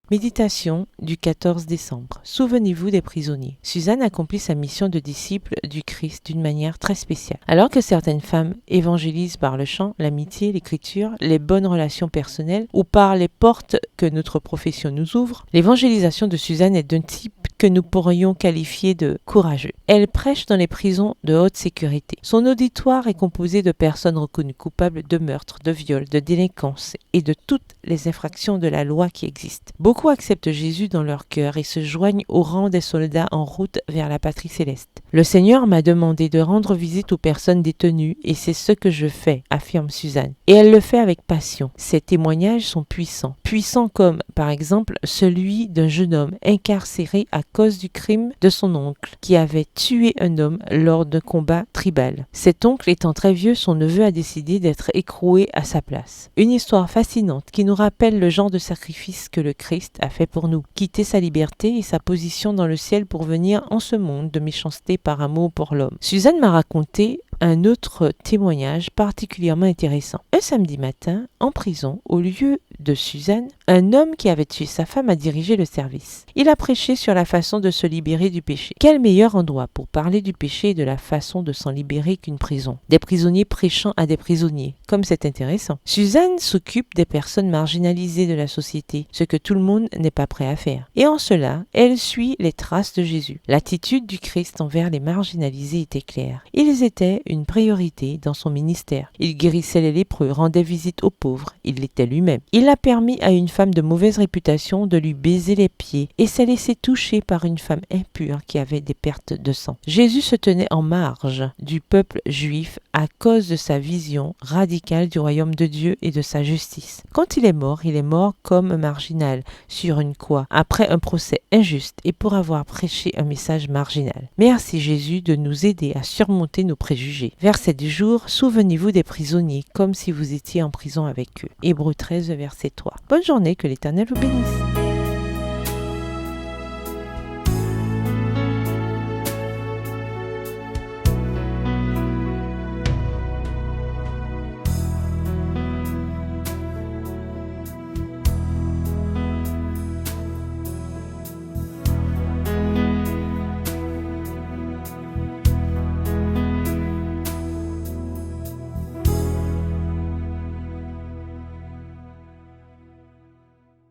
Méditation du 14 décembre. Souvenez-vous des prisonniers. Suzanne accomplit sa mission de disciple du Christ d'une manière très spéciale. Alors que certaines femmes évangélisent par le chant, l'amitié, l'écriture, les bonnes relations personnelles ou par les portes que notre profession nous ouvre, l'évangélisation de Suzanne est d'un type que nous pourrions qualifier de courageux. Elle prêche dans les prisons de haute sécurité. Son auditoire est composé de personnes reconnues coupables de meurtre, de viol, de délinquance et de toutes les infractions de la loi qui existent. Beaucoup acceptent Jésus dans leur cœur et se joignent au rang des soldats en route vers la patrie céleste. Le Seigneur m'a demandé de rendre visite aux personnes détenues et c'est ce que je fais, affirme Suzanne. Et elle le fait avec passion. Ses témoignages sont puissants. Puissants comme, par exemple, celui d'un jeune homme incarcéré à cause du crime de son oncle, qui avait tué un homme lors d'un combat tribal. Cet oncle étant très vieux, son neveu a décidé d'être écroué à sa place. Une histoire fascinante qui nous rappelle le genre de sacrifice que le Christ a fait pour nous. Quitter sa liberté et sa position dans le ciel pour venir en ce monde de méchanceté par amour pour l'homme. Suzanne m'a raconté un autre témoignage particulièrement intéressant. Un samedi matin, en prison, au lieu de Suzanne, un homme qui avait tué sa femme a dirigé le service. Il a prêché sur la façon de se libérer du péché. Quel meilleur endroit pour parler du péché et de la façon de s'en libérer qu'une prison? Des prisonniers prêchant à des prisonniers, comme c'est intéressant. Suzanne s'occupe des personnes marginalisées de la société, ce que tout le monde n'est pas prêt à faire. Et en cela, elle suit les traces de Jésus. L'attitude du Christ envers les marginalisés était claire. Ils étaient une priorité dans son ministère. Il guérissait les lépreux, rendait visite aux pauvres. Il l'était lui-même. Il a permis à une femme de mauvaise réputation de lui baiser les pieds et s'est laissé toucher par une femme impure qui avait des pertes de sang. Jésus se tenait en marge du peuple juif à cause de sa vision radicale du royaume de Dieu et de sa justice. Quand il est mort comme marginal sur une croix, après un procès injuste et pour avoir prêché un message marginal. Merci Jésus de nous aider à surmonter nos préjugés. Verset du jour, souvenez-vous des prisonniers comme si vous étiez en prison avec eux. Hébreux 13, verset 3. Bonne journée, que l'Éternel vous bénisse.